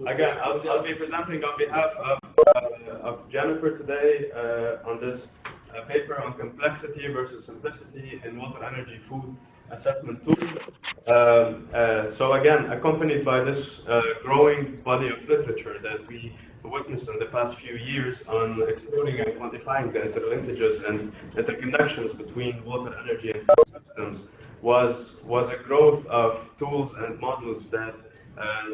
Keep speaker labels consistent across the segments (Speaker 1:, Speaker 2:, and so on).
Speaker 1: Again, I'll be presenting on behalf of Jennifer today on this paper on complexity versus simplicity in water, energy, food assessment tools. So again, accompanied by this growing body of literature that we witnessed in the past few years on exploring and quantifying the interlinkages and interconnections between water, energy, and food systems was a growth of tools and models that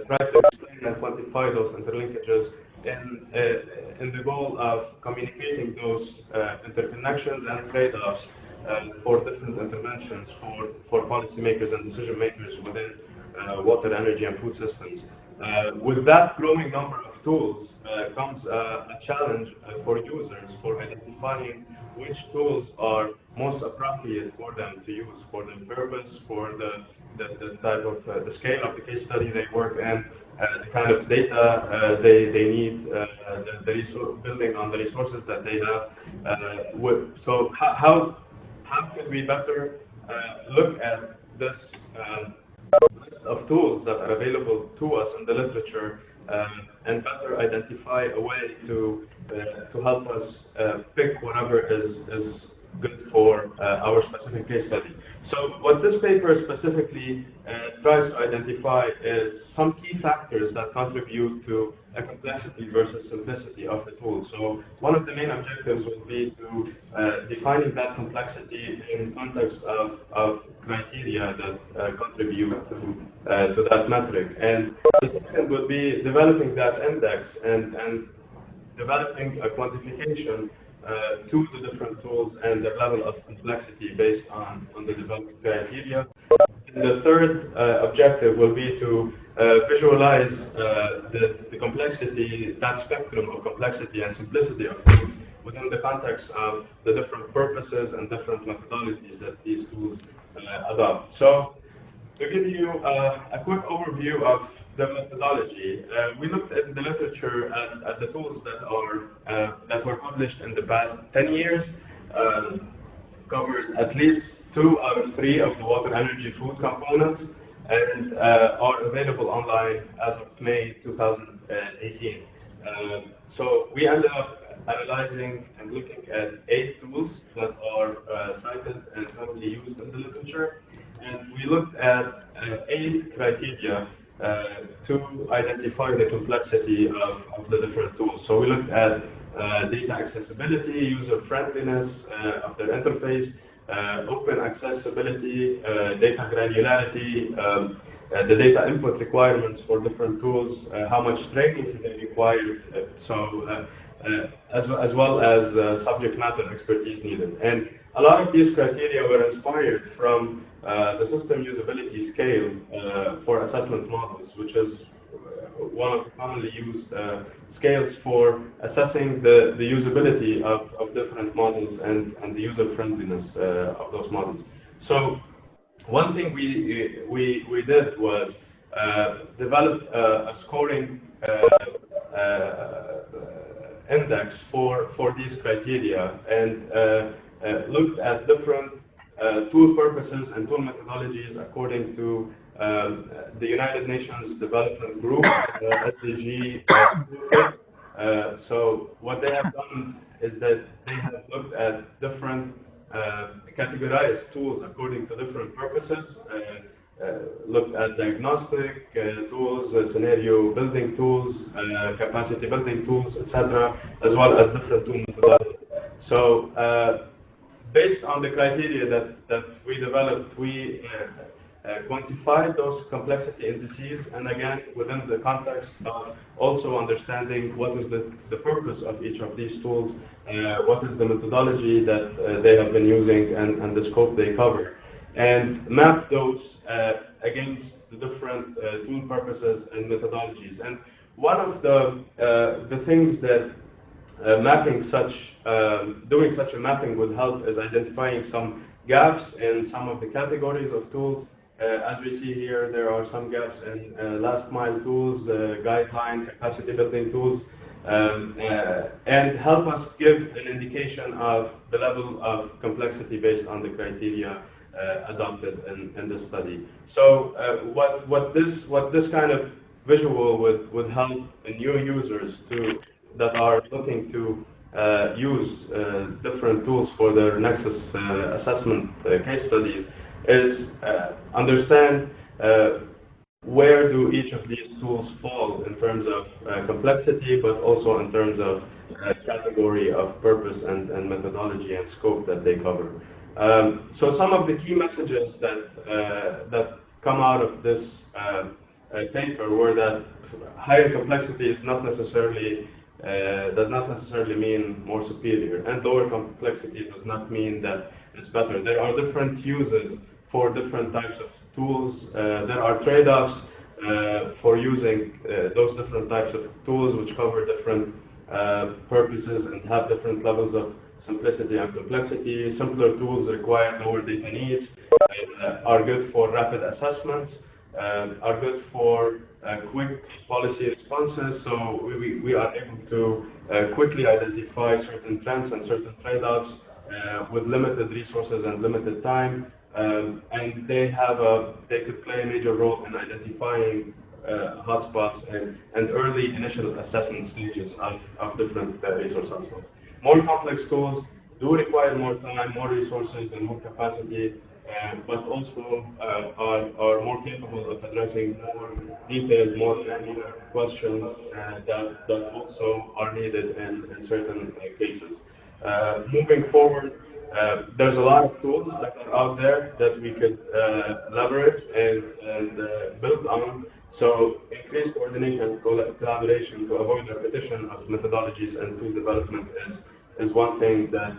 Speaker 1: try to explain and quantify those interlinkages in the goal of communicating those interconnections and trade-offs for different interventions for policymakers and decision makers within water, energy, and food systems. With that growing number of tools comes a challenge for users for identifying which tools are most appropriate for them to use for the purpose, for the type of the scale of the case study they work in, the kind of data they need, building on the resources that they have. So how can we better look at this list of tools that are available to us in the literature and better identify a way to help us pick whatever is good for our specific case study. So what this paper specifically tries to identify is some key factors that contribute to a complexity versus simplicity of the tool. So one of the main objectives will be to defining that complexity in context of criteria that contribute to that metric. And the second would be developing that index and developing a quantification to the different tools and their level of complexity based on the developed criteria. And the third objective will be to visualize the complexity, that spectrum of complexity and simplicity of tools within the context of the different purposes and different methodologies that these tools adopt. So to give you a quick overview of the methodology, we looked at the literature at the tools that were published in the past 10 years, covers at least 2 out of 3 of the water, energy, food components, and are available online as of May 2018. So we ended up analyzing and looking at 8 tools that are cited and currently used in the literature, and we looked at 8 criteria to identify the complexity of the different tools. So we looked at data accessibility, user friendliness of their interface, open accessibility, data granularity, the data input requirements for different tools, how much training they require, as well as subject matter expertise needed. And a lot of these criteria were inspired from the system usability scale for assessment models, which is one of the commonly used scales for assessing the usability of different models and the user friendliness of those models. So one thing we did was develop a scoring index for these criteria and looked at different tool purposes and tool methodologies according to the United Nations Development Group, SDG. So what they have done is that they have looked at different categorized tools according to different purposes, looked at diagnostic tools, scenario building tools, capacity building tools, etc., as well as different tool methodologies. So based on the criteria that we developed, we quantified those complexity indices, and again, within the context of also understanding what is the purpose of each of these tools, what is the methodology that they have been using, and the scope they cover, and map those against the different tool purposes and methodologies. And one of the things that doing such a mapping would help is identifying some gaps in some of the categories of tools. As we see here, there are some gaps in last mile tools, guideline, capacity building tools, and help us give an indication of the level of complexity based on the criteria adopted in this study. So what this kind of visual would help new users that are looking to use different tools for their Nexus assessment case studies is understand where do each of these tools fall in terms of complexity, but also in terms of category of purpose and methodology and scope that they cover. So some of the key messages that come out of this paper were that higher complexity is not necessarily does not necessarily mean more superior, and lower complexity does not mean that it's better. There are different uses for different types of tools. There are trade-offs for using those different types of tools, which cover different purposes and have different levels of simplicity and complexity. Simpler tools require lower data needs, are good for rapid assessments, are good for quick policy responses, so we are able to quickly identify certain trends and certain trade-offs with limited resources and limited time, and they could play a major role in identifying hotspots and early initial assessment stages of different resource hotspots. More complex tools do require more time, more resources, and more capacity, but also are more capable of addressing more detailed, more granular questions that also are needed in certain cases. Moving forward, there's a lot of tools that are out there that we could leverage and build on. So increased coordination, collaboration to avoid repetition of methodologies and tool development is one thing that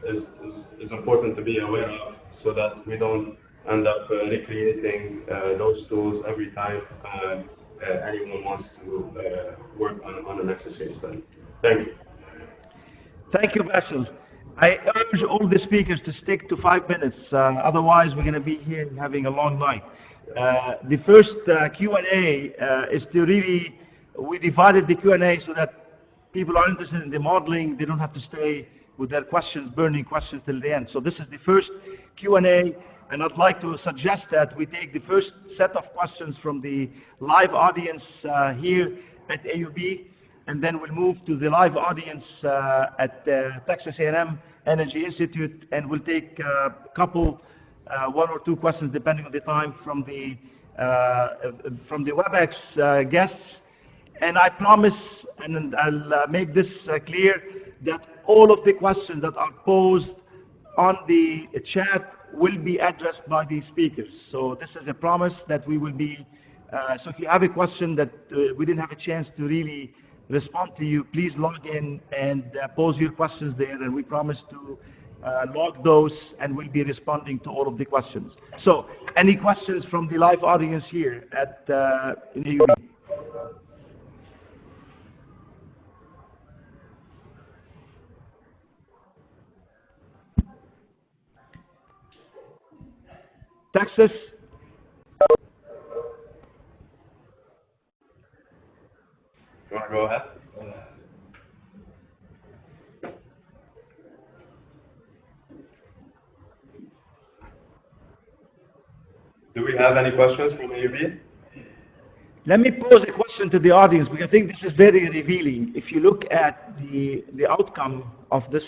Speaker 1: is important to be aware of, so that we don't end up recreating those tools every time anyone wants to work on an exercise study. Thank you.
Speaker 2: Thank you, Basil. I urge all the speakers to stick to 5 minutes, otherwise we're going to be here having a long night. The first Q&A is to really, we divided the Q&A so that people are interested in the modeling, they don't have to stay with their questions, burning questions till the end. So this is the first Q&A, and I'd like to suggest that we take the first set of questions from the live audience here at AUB, and then we'll move to the live audience at Texas A&M Energy Institute, and we'll take a couple, one or two questions depending on the time from the WebEx guests. And I promise, and I'll make this clear, that all of the questions that are posed on the chat will be addressed by the speakers. So this is a promise that we will be, so if you have a question that we didn't have a chance to really respond to you, please log in and pose your questions there, and we promise to log those, and we'll be responding to all of the questions. So any questions from the live audience here at in AUB? Texas?
Speaker 1: You want to go ahead? Do we have any questions from AUB?
Speaker 2: Let me pose a question to the audience, because I think this is very revealing. If you look at the outcome of this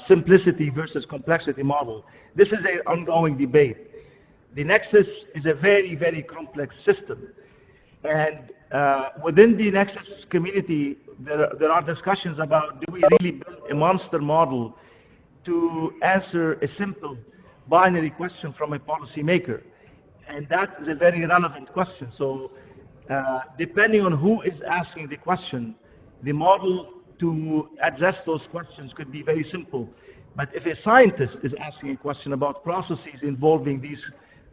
Speaker 2: simplicity versus complexity model, this is an ongoing debate. The Nexus is a very, very complex system. And within the Nexus community, there are discussions about, do we really build a monster model to answer a simple binary question from a policymaker? And that is a very relevant question. So depending on who is asking the question, the model to address those questions could be very simple. But if a scientist is asking a question about processes involving these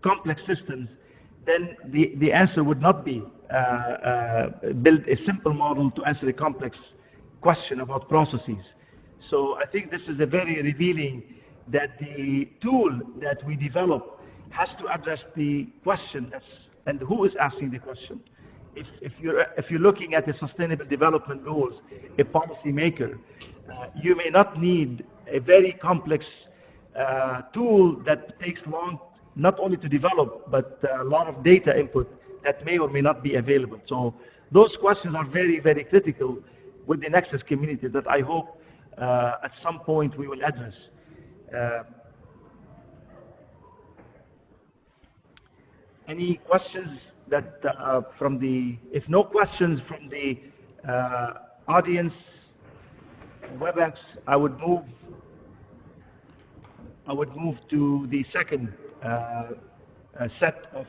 Speaker 2: complex systems, then the answer would not be build a simple model to answer a complex question about processes. So I think this is a very revealing that the tool that we develop has to address the question and who is asking the question. If you're looking at the Sustainable Development Goals, a policymaker, you may not need a very complex tool that takes long, not only to develop, but a lot of data input that may or may not be available. So those questions are very, very critical with the Nexus community that I hope at some point we will address. Any questions that from the, if no questions from the audience, WebEx, I would move to the second set of